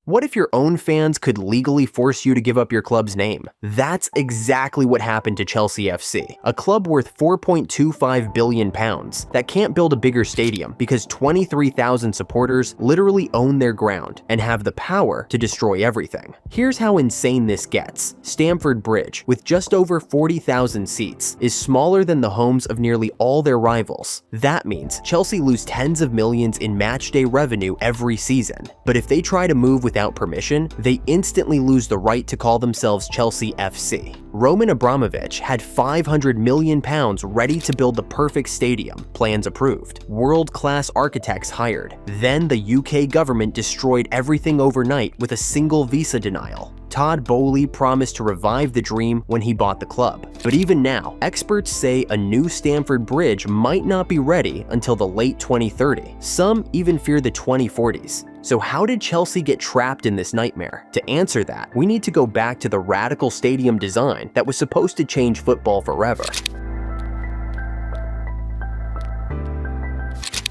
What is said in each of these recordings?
What if your own fans could legally force you to give up your club's name? That's exactly what happened to Chelsea FC, a club worth £4.25 billion that can't build a bigger stadium because 23,000 supporters literally own their ground and have the power to destroy everything. Here's how insane this gets. Stamford Bridge, with just over 40,000 seats, is smaller than the homes of nearly all their rivals. That means Chelsea lose tens of millions in matchday revenue every season. But if they try to move without permission, they instantly lose the right to call themselves Chelsea FC. Roman Abramovich had £500 million ready to build the perfect stadium, plans approved, world-class architects hired. Then the UK government destroyed everything overnight with a single visa denial. Todd Boehly promised to revive the dream when he bought the club. But even now, experts say a new Stamford Bridge might not be ready until the late 2030s. Some even fear the 2040s. So how did Chelsea get trapped in this nightmare? To answer that, we need to go back to the radical stadium design that was supposed to change football forever.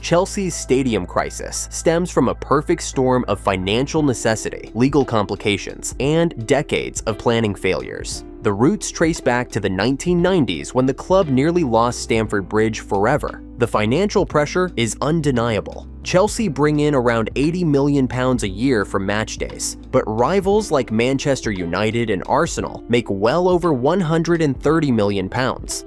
Chelsea's stadium crisis stems from a perfect storm of financial necessity, legal complications, and decades of planning failures. The roots trace back to the 1990s when the club nearly lost Stamford Bridge forever. The financial pressure is undeniable. Chelsea bring in around £80 million a year from match days, but rivals like Manchester United and Arsenal make well over £130 million.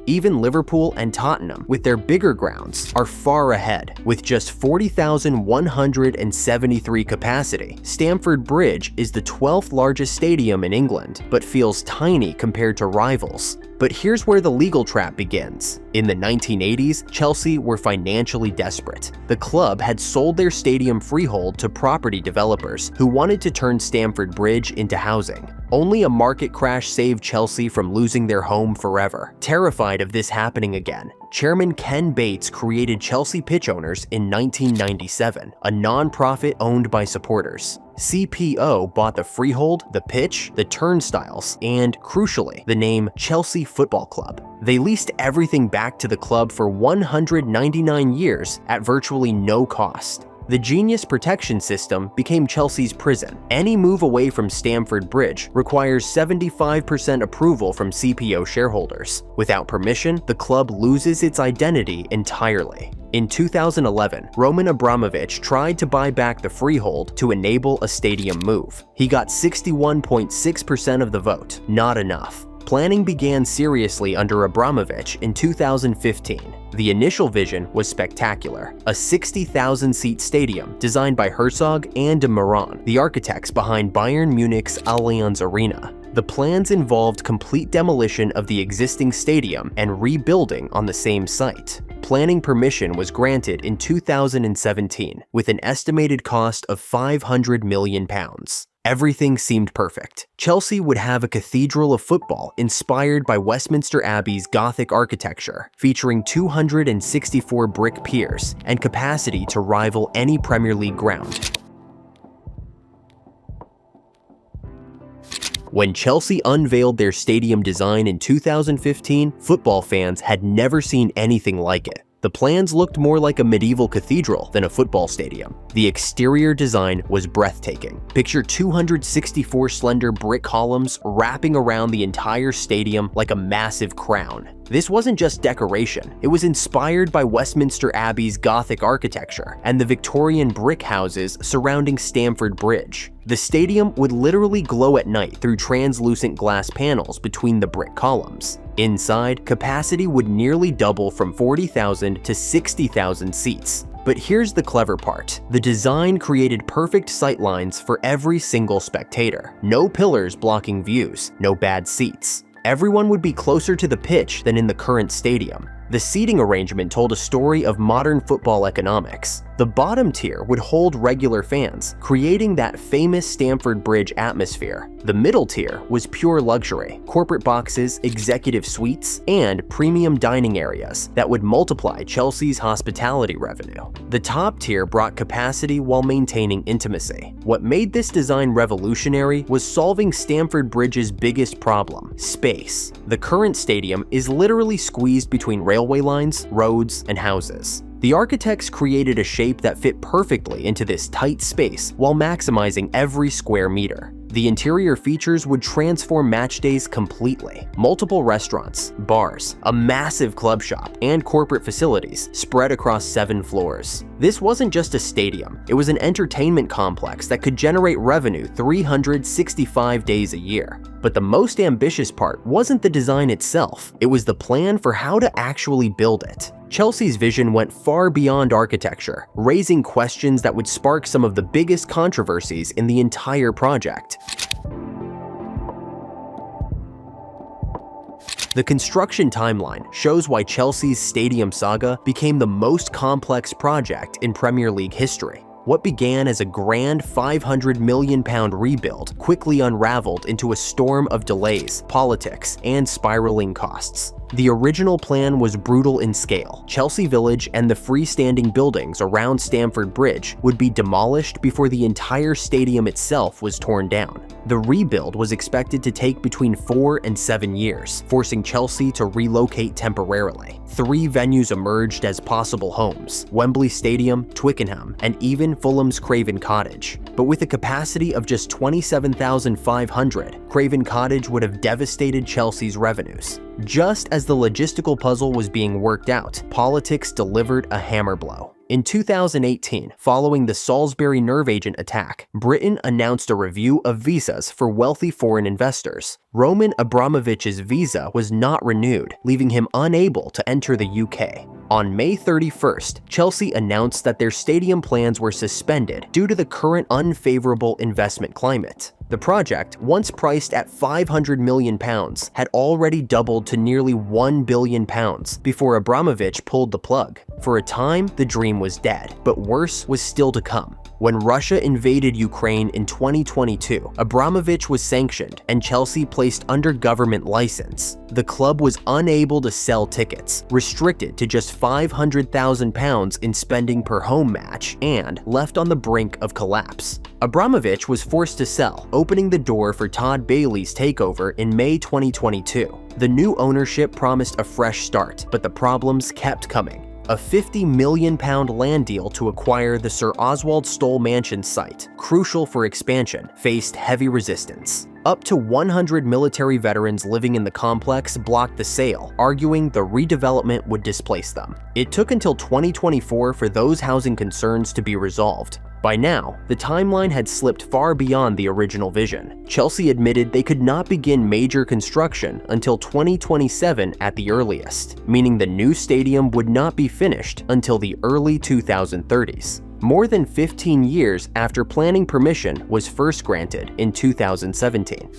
Even Liverpool and Tottenham, with their bigger grounds, are far ahead. With just 40,173 capacity, Stamford Bridge is the 12th largest stadium in England, but feels tiny compared to rivals. But here's where the legal trap begins. In the 1980s, Chelsea were financially desperate. The club had sold their stadium freehold to property developers who wanted to turn Stamford Bridge into housing. Only a market crash saved Chelsea from losing their home forever. Terrified of this happening again, Chairman Ken Bates created Chelsea Pitch Owners in 1997, a non-profit owned by supporters. CPO bought the freehold, the pitch, the turnstiles, and, crucially, the name Chelsea Football Club. They leased everything back to the club for 199 years at virtually no cost. The Genius protection system became Chelsea's prison. Any move away from Stamford Bridge requires 75% approval from CPO shareholders. Without permission, the club loses its identity entirely. In 2011, Roman Abramovich tried to buy back the freehold to enable a stadium move. He got 61.6% of the vote, not enough. Planning began seriously under Abramovich in 2015. The initial vision was spectacular, a 60,000-seat stadium designed by Herzog and de Meuron, the architects behind Bayern Munich's Allianz Arena. The plans involved complete demolition of the existing stadium and rebuilding on the same site. Planning permission was granted in 2017, with an estimated cost of £500 million. Everything seemed perfect. Chelsea would have a cathedral of football inspired by Westminster Abbey's Gothic architecture, featuring 264 brick piers and capacity to rival any Premier League ground. When Chelsea unveiled their stadium design in 2015, football fans had never seen anything like it. The plans looked more like a medieval cathedral than a football stadium. The exterior design was breathtaking. Picture 264 slender brick columns wrapping around the entire stadium like a massive crown. This wasn't just decoration, it was inspired by Westminster Abbey's Gothic architecture and the Victorian brick houses surrounding Stamford Bridge. The stadium would literally glow at night through translucent glass panels between the brick columns. Inside, capacity would nearly double from 40,000 to 60,000 seats. But here's the clever part. The design created perfect sightlines for every single spectator. No pillars blocking views, no bad seats. Everyone would be closer to the pitch than in the current stadium. The seating arrangement told a story of modern football economics. The bottom tier would hold regular fans, creating that famous Stamford Bridge atmosphere. The middle tier was pure luxury, corporate boxes, executive suites, and premium dining areas that would multiply Chelsea's hospitality revenue. The top tier brought capacity while maintaining intimacy. What made this design revolutionary was solving Stamford Bridge's biggest problem: space. The current stadium is literally squeezed between railway lines, roads, and houses. The architects created a shape that fit perfectly into this tight space while maximizing every square meter. The interior features would transform matchdays completely. Multiple restaurants, bars, a massive club shop, and corporate facilities spread across 7 floors. This wasn't just a stadium, it was an entertainment complex that could generate revenue 365 days a year. But the most ambitious part wasn't the design itself, it was the plan for how to actually build it. Chelsea's vision went far beyond architecture, raising questions that would spark some of the biggest controversies in the entire project. The construction timeline shows why Chelsea's stadium saga became the most complex project in Premier League history. What began as a grand £500 million rebuild quickly unraveled into a storm of delays, politics, and spiraling costs. The original plan was brutal in scale. Chelsea Village and the freestanding buildings around Stamford Bridge would be demolished before the entire stadium itself was torn down. The rebuild was expected to take between 4 and 7 years, forcing Chelsea to relocate temporarily. 3 venues emerged as possible homes: Wembley Stadium, Twickenham, and even Fulham's Craven Cottage. But with a capacity of just 27,500, Craven Cottage would have devastated Chelsea's revenues. Just as the logistical puzzle was being worked out, politics delivered a hammer blow. In 2018, following the Salisbury nerve agent attack, Britain announced a review of visas for wealthy foreign investors. Roman Abramovich's visa was not renewed, leaving him unable to enter the UK. On May 31st, Chelsea announced that their stadium plans were suspended due to the current unfavorable investment climate. The project, once priced at £500 million, had already doubled to nearly £1 billion before Abramovich pulled the plug. For a time, the dream was dead, but worse was still to come. When Russia invaded Ukraine in 2022, Abramovich was sanctioned and Chelsea placed under government license. The club was unable to sell tickets, restricted to just £500,000 in spending per home match, and left on the brink of collapse. Abramovich was forced to sell, opening the door for Todd Boehly's takeover in May 2022. The new ownership promised a fresh start, but the problems kept coming. A £50 million land deal to acquire the Sir Oswald Stoll Mansion site, crucial for expansion, faced heavy resistance. Up to 100 military veterans living in the complex blocked the sale, arguing the redevelopment would displace them. It took until 2024 for those housing concerns to be resolved. By now, the timeline had slipped far beyond the original vision. Chelsea admitted they could not begin major construction until 2027 at the earliest, meaning the new stadium would not be finished until the early 2030s. More than 15 years after planning permission was first granted in 2017.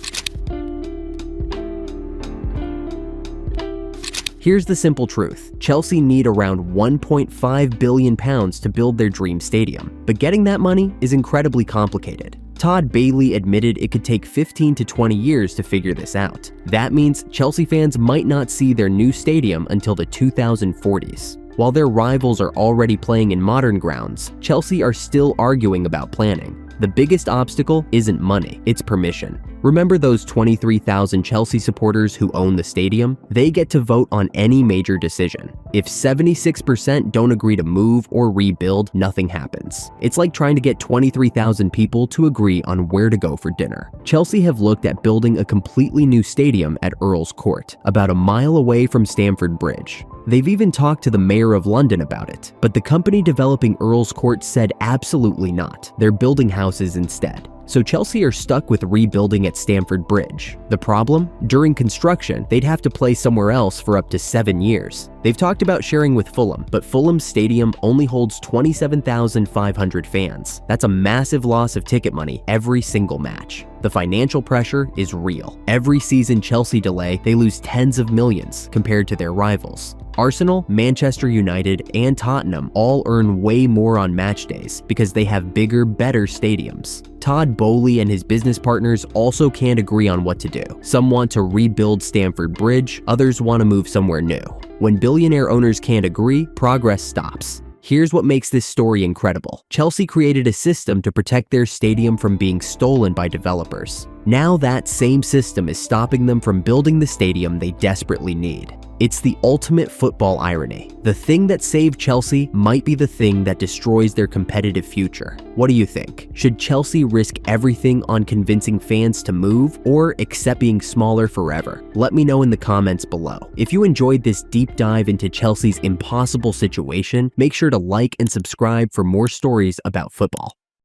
Here's the simple truth. Chelsea need around £1.5 billion to build their dream stadium, but getting that money is incredibly complicated. Todd Boehly admitted it could take 15 to 20 years to figure this out. That means Chelsea fans might not see their new stadium until the 2040s. While their rivals are already playing in modern grounds, Chelsea are still arguing about planning. The biggest obstacle isn't money, it's permission. Remember those 23,000 Chelsea supporters who own the stadium? They get to vote on any major decision. If 76% don't agree to move or rebuild, nothing happens. It's like trying to get 23,000 people to agree on where to go for dinner. Chelsea have looked at building a completely new stadium at Earl's Court, about a mile away from Stamford Bridge. They've even talked to the mayor of London about it, but the company developing Earl's Court said absolutely not. They're building houses instead. So Chelsea are stuck with rebuilding at Stamford Bridge. The problem? During construction, they'd have to play somewhere else for up to 7 years. They've talked about sharing with Fulham, but Fulham's stadium only holds 27,500 fans. That's a massive loss of ticket money every single match. The financial pressure is real. Every season Chelsea delay, they lose tens of millions compared to their rivals. Arsenal, Manchester United, and Tottenham all earn way more on match days because they have bigger, better stadiums. Todd Boehly and his business partners also can't agree on what to do. Some want to rebuild Stamford Bridge, others want to move somewhere new. When billionaire owners can't agree, progress stops. Here's what makes this story incredible. Chelsea created a system to protect their stadium from being stolen by developers. Now that same system is stopping them from building the stadium they desperately need. It's the ultimate football irony. The thing that saved Chelsea might be the thing that destroys their competitive future. What do you think? Should Chelsea risk everything on convincing fans to move, or accept being smaller forever? Let me know in the comments below. If you enjoyed this deep dive into Chelsea's impossible situation, make sure to like and subscribe for more stories about football.